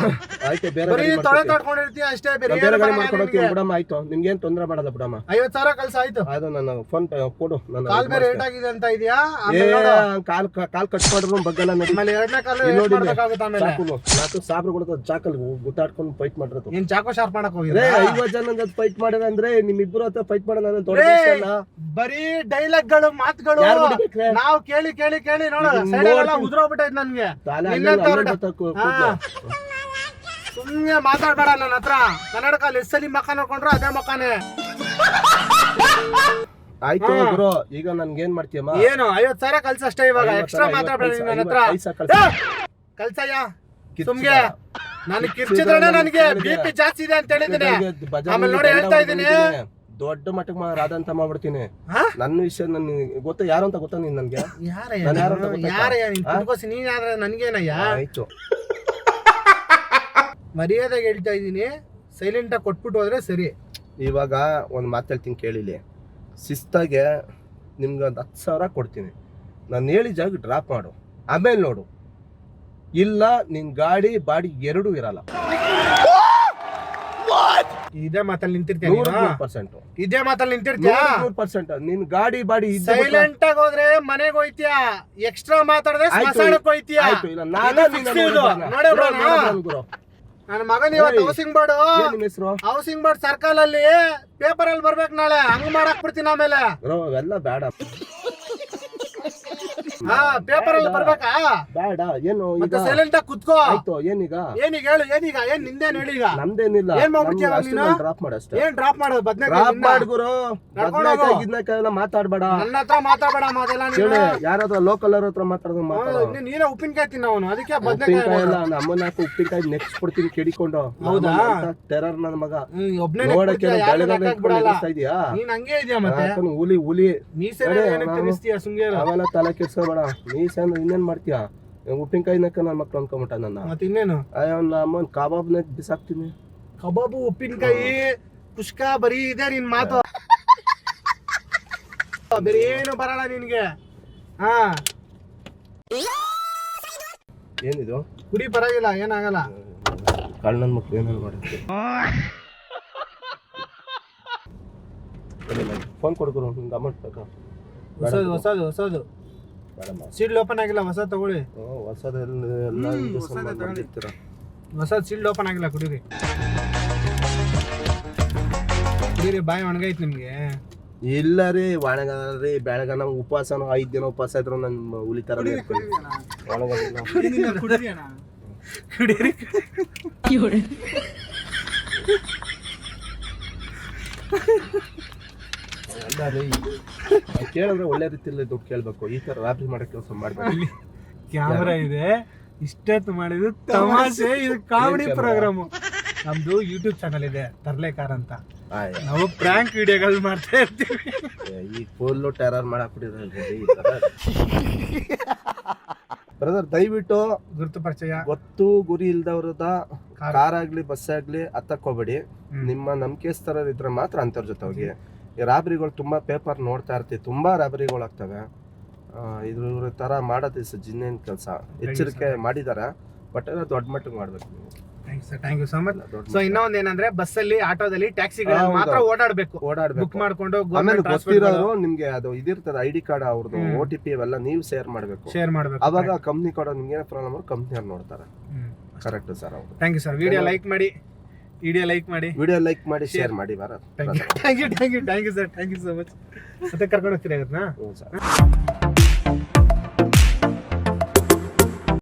ಆಯ್ತು, ಬರೀ ತೊಳೆ ತಡ್ಕೊಂಡಿರ್ತೀಯ ಅಷ್ಟೇ. ಬೇರೆ ಮಾಡ್ಕೊಂಡು ಹೋಗ್ತೀನಿ ಬಿಡಮ್ಮ. ಆಯ್ತು, ನಿಮ್ಗೇನ್ ತೊಂದ್ರೆ ಮಾಡಲ್ಲ ಬಿಡಮ್ಮ. 50,000 ಕಳ್ಸ ಆಯ್ತು. ಅದು ನನ್ನ ಫೋನ್ ಪೇ ಕೊಡು. ನನ್ನ ಕಾಲ್ ಬೇರೆ ಏಟ್ ಆಗಿದೆ ಅಂತ ಇದೆಯಾ? ಕಾಲ್ ಕಟ್ ಮಾಡಿದ್ರು ಬಗ್ಗಲ್ಲ ನೋಡಿ. ಆಮೇಲೆ ಎರಡನೇ ಕಾಲು ಮಾಡ್ಬೇಕಾಗುತ್ತೆ. ಆಮೇಲೆ ಸಾಬ್ರುಗಳು ಚಾಕಲ್ ಗುದ್ದಾಡ್ಕೊಂಡು ಫೈಟ್ ಮಾಡಿರೋದು. ಏನ್ ಚಾಕೋ ಶಾರ್ಪ್ ಮಾಡಕ್ ಹೋಗಿದ್ರೆ 50 ಜನ ಫೈಟ್ ಮಾಡೋಣ ಅಂದ್ರೆ ನಿಮ್ಮಿಬ್ರು ಹತ್ರ ಫೈಟ್ ಮಾಡೋಣ ದೊಡ್ಡ ಬರೀ ಡೈಲಾಗ್ ಗಳು ಮಾತುಗಳು ನಾವು ಕೇಳಿ ಕೇಳಿ ಕೇಳಿ ನೋಡ ಉದ್ರೋಗ್ಬಿಟ್ಟೈತ್ ನನ್ಗೆ. ಸುಮ್ನೆ ಮಾತಾಡ್ಬೇಡ ನನ್ನ ಹತ್ರ. ಕನ್ನಡಕ ಎಸ್ಸಲಿ ಮಕ್ಕ ನೋಡ್ಕೊಂಡ್ರು ಅದೇ ಮಕ್ಕನೇ. ಆಯ್ತು ಗುರು, ಈಗ ನನ್ಗೇನ್ ಮಾಡ್ತೀಯಮ್ಮ? ಏನು 50,000 ಕಲ್ಸ ಅಷ್ಟೇ. ಇವಾಗ ಎಕ್ಸ್ಟ್ರಾ ಮಾತಾಡ್ಬೇಡ ನನ್ನ ಹತ್ರ. ಕಲ್ಸಯ್ಯ ಸುಮ್ಗೆ. ನಾನು ಕಿರ್ಚಿದ್ರೆ ನನಗೆ BP ಜಾಸ್ತಿ ಇದೆ ಅಂತ ಹೇಳಿದ್ದೀನಿ. ಆಮೇಲೆ ನೋಡಿ ಹೇಳ್ತಾ ಇದ್ದೀನಿ, ದೊಡ್ಡ ಮಟ್ಟಕ್ಕೆ ರಾಧಂತ ಮಾಡ್ಬಿಡ್ತೀನಿ. ನನ್ನ ವಿಷಯ ನನ್ ಗೊತ್ತ ಯಾರು ಅಂತ ಗೊತ್ತಾ ನೀನ್ ನನ್ಗೆ? ನೀನ್ ಯಾರ ನನ್ಗೇನಯ್ಯ? ಆಯ್ತು, ಮರ್ಯಾದೆಗೆ ಹೇಳ್ತಾ ಇದ್ದೀನಿ, ಸೈಲೆಂಟ್ ಆಗಿ ಕೊಟ್ಬಿಟ್ಟು ಹೋದ್ರೆ ಸರಿ. ಇವಾಗ ಒಂದ್ ಮಾತು ಹೇಳ್ತೀನಿ ಕೇಳಿಲಿ. ಶಿಸ್ತಾಗೆ ನಿಮ್ಗೆ ಒಂದು 10,000 ಕೊಡ್ತೀನಿ. ನಾನು ಹೇಳಿ ಜಾಗ ಡ್ರಾಪ್ ಮಾಡು, ಆಮೇಲೆ ನೋಡು. ಇಲ್ಲ ನಿನ್ ಗಾಡಿ ಬಾಡಿ ಎರಡೂ ಇರಲ್ಲ. ಇದೇ ಮಾತಲ್ಲಿ ನಿಂತಿರ್ತೀಯ? 100% ಇದೇ ಮಾತಲ್ಲಿ ನಿಂತಿರ್ತೀಯ? 100% ನಿನ್ ಗಾಡಿ ಬಾಡಿ ಸೈಲೆಂಟ್ ಆಗಿ ಹೋದ್ರೆ ಮನೆಗೆ ಹೋಯ್ತೀಯ, ಎಕ್ಸ್ಟ್ರಾ ಮಾತಾಡಿದ್ರೆ ಸ್ಮಶಾನಕ್ಕೆ ಹೋಯ್ತೀಯ. ನನ್ನ ಮಗನ್ ಇವತ್ತು ಹೌಸಿಂಗ್ ಬೋರ್ಡ್ ಸರ್ಕಲ್ ಅಲ್ಲಿ ಪೇಪರ್ ಅಲ್ಲಿ ಬರ್ಬೇಕು ನಾಳೆ. ಹಂಗ್ ಮಾಡಕ್ ಬಿಡ್ತೀನಿ ಆಮೇಲೆ. ಎಲ್ಲ ಬೇಡ, ಪೇಪರ್ ಅಲ್ಲಿ ಬರ್ಬೇಕಾ? ಬೇಡ. ಏನು ಸೈಲೆಂಟ್ ಆಗಿ ಕುತ್ಕೋ. ಆಯ್ತು, ಏನೀಗ ಹೇಳು. ಏನೀಗ ಏನ್ ನಿಂದೇನ್ ಹೇಳಿ? ಈಗ ನಮ್ದೇನಿಲ್ಲ. ಏನ್ ಮಾಡ್ಬಿಡ್ತೀಯ ನೀನು? ಡ್ರಾಪ್ ಮಾಡಷ್ಟೇ. ಏನ್ ಡ್ರಾಪ್ ಮಾಡೋದು? ಡ್ರಾಪ್ ಮಾಡ್ ಗುರು. ಮಾತಾಡ್ಬೇಡ ನನ್ನ ಹತ್ರ. ಮಾತಾಡ್ಬೇಡ ಮಾತೆಲ್ಲ ನೀನು. ಯಾರಾದ್ರೂ ಲೋಕಲ್ ಅವ್ರ ಹತ್ರ ಮಾತಾಡೋದು. ನೀನೇ ಉಪ್ಪಿನಕಾಯಿ ತಿನ್ನವನು, ಅದಕ್ಕೆ ಬದ್ನೆಕಾಯಿ ಎಲ್ಲ ನಮ್ಮನ್ನ ಉಪ್ಪಿನಕಾಯಿ ನೆಕ್ಸ್ಟ್ ಕೊಡ್ತೀನಿ ಕೇಳಿಕೊಂಡು. ಹೌದಾ? ಟೆರರ್ ನನ್ನ ಮಗ ಒಬ್ನೇ ನೋಡಕ್ಕೆ ಇದೆಯಾ? ನೀನ್ ಹಂಗೆ ಇದೆಯಾ? ಮತ್ತೆ ಹುಲಿ ಮೀಸೆ ತಿನ್ನಿಸ್ತೀಯ ಸುಮ್ಗೆ. ಅವೆಲ್ಲ ತಲೆ ಕೆಡ್ಸ್ಕೊಬೇಡ. ಮೀಸೆ ಅಂದ್ರೆ ಇನ್ನೇನ್ ಮಾಡ್ತೀಯ? ಉಪ್ಪಿನಕಾಯಿ ನಕ್ಕ ನನ್ನ ಮಕ್ಳು ಅನ್ಕೊಂಬಿಟ್ಟ ನನ್ನ. ಮತ್ತೆ ಇನ್ನೇನು? ಅಮ್ಮನ್ ಕಬಾಬ್ನ ಬಿಸಾಕ್ತೀನಿ. ಕಬಾಬು, ಉಪ್ಪಿನಕಾಯಿ, ಪುಷ್ಕ, ಬರೀ ಇದೆ ನಿನ್ ಮಾತು. ಬೇರೆ ಏನು ಬರಲ್ಲ ನಿನ್ಗೆ. ಏನಿದು? ಕುಡಿ, ಪರವಾಗಿಲ್ಲ, ಏನಾಗಲ್ಲ. ಕಳ್ಳನ್ ಮಕ್ಳು ಏನೇನು ಮಾಡಿರ್ತೀವಿ. ಫೋನ್ ಕೊಡ್ಕೊರು, ನಿಮ್ಗೆ ಅಮೌಂಟ್ ಬೇಕಾ? ಹೊಸದು ಸೀಲ್ಡ್ ಓಪನ್ ಆಗಿಲ್ಲ. ಹೊಸ ತಗೊಳ್ಳಿ. ಹೊಸದ್ ಸೀಲ್ಡ್ ಓಪನ್ ಆಗಿಲ್ಲ. ಕುಡೀರಿ, ಬಾಯಿ ಒಣಗೈತ್ ನಿಮ್ಗೆ. ಇಲ್ಲ ರೀ, ಒಣಗರಿ ಬೆಳಗನ ಉಪವಾಸನ 5 ದಿನ ಉಪವಾಸ ಇದ್ರು ನನ್ ಉಳಿತಾರ ಕೇಳಿದ್ರೆ ಒಳ್ಳೆ ರೀತಿಯಲ್ಲಿ ದುಡ್ಡು ಕೇಳ್ಬೇಕು. ಈ ತರ ರಾತ್ರಿ ಮಾಡೋ ಕೆಲಸ ಮಾಡ್ಬೇಕು. ಕ್ಯಾಮ್ರಾ ಇದೆ, ಇಷ್ಟೊತ್ತು ಮಾಡಿದ್ದು ತಮಾಷೆ. ಇದು ಕಾಮಿಡಿ ಪ್ರೋಗ್ರಾಮು. ನಮ್ದು ಯೂಟ್ಯೂಬ್ ಚಾನಲ್ ಇದೆ, ತರ್ಲೇಕಾರ್ ಅಂತ. ನಾವು ಪ್ರ್ಯಾಂಕ್ ವಿಡಿಯೋಗಳು ಮಾಡ್ತಾ ಇರ್ತೀವಿ. ಈ ಫುಲ್ ಟೆರರ್ ಮಾಡಾಕ್ಬಿಟ್ಟಿದ್ರಿ ಬ್ರದರ್. ದಯವಿಟ್ಟು ಗುರುತು ಪರಿಚಯ ಗೊತ್ತು ಗುರಿ ಇಲ್ದವ್ರದ ಕಾರ್ ಆಗ್ಲಿ ಬಸ್ ಆಗ್ಲಿ ಹತ್ತಕ್ಕೋಗ್ಬೇಡಿ. ನಿಮ್ಮ ನಂಬಿಕೆಸ್ತರ ಇದ್ರೆ ಮಾತ್ರ ಅಂತವ್ರ ಜೊತೆ ಹೋಗಿ. ಈ ರಾಬರಿಗಳು ತುಂಬಾ ಪೇಪರ್ ನೋಡ್ತಾ ಇರ್ತೀವಿ, ತುಂಬಾ ರಾಬರಿಗಳು ಆಗ್ತವೆ. ಇದ್ರ ತರ ಮಾಡೋದು ಜಿನ್ನೇನ್ ಕೆಲಸ ಎಚ್ಚರಿಕೆ ಮಾಡಿದಾರೆ, ಬಟ್ ದೊಡ್ಡ ಮಟ್ಟಿಗೆ ಮಾಡ್ಬೇಕು ನೀವು. Thank you so much. ದೊಡ್ಡ ಸೊ ಇನ್ನೊಂದ್ ಏನಂದ್ರೆ ಬಸ್ಸಲ್ಲಿ, ಆಟೋದಲ್ಲಿ, ಟ್ಯಾಕ್ಸಿಗಳಲ್ಲಿ ಹೌದು. ಮಾತ್ರ ಓಡಾಡ್ಬೇಕು. ಬುಕ್ ಓಡಾಡ್ಬೇಕು. ಮಾಡ್ಕೊಂಡು ಆಮೇಲೆ ಗೊತ್ತಿರೋರು ನಿಮ್ಗೆ ಅದು ಇದಿರ್ತದೆ ಐಡಿ ಕಾರ್ಡ್ ಅವ್ರದ್ದು, OTP ಅವೆಲ್ಲ ನೀವು ಶೇರ್ ಮಾಡ್ಬೇಕು. ಶೇರ್ ಮಾಡ್ಬೇಕು. ಅವಾಗ ಕಂಪ್ನಿ ಕೊಡೋ ನಿಮ್ಗೆ ಏನೋ ಪ್ರಾಬ್ಲಮ್ ಕಂಪ್ನಿ ಅವ್ರು ನೋಡ್ತಾರೆ. Correct sir. ಹೌದು. Thank you sir. Video like ಮಾಡಿ, ವಿಡಿಯೋ ಲೈಕ್ ಮಾಡಿ, ಶೇರ್ ಮಾಡಿ. Thank you sir. Thank you so much. ಮತ್ತೆ ಕರ್ಕೊಂಡು ಹೋಗ್ತೀರಾ ಇವತ್ತಾ? ಹ್ಞೂ ಸರ್.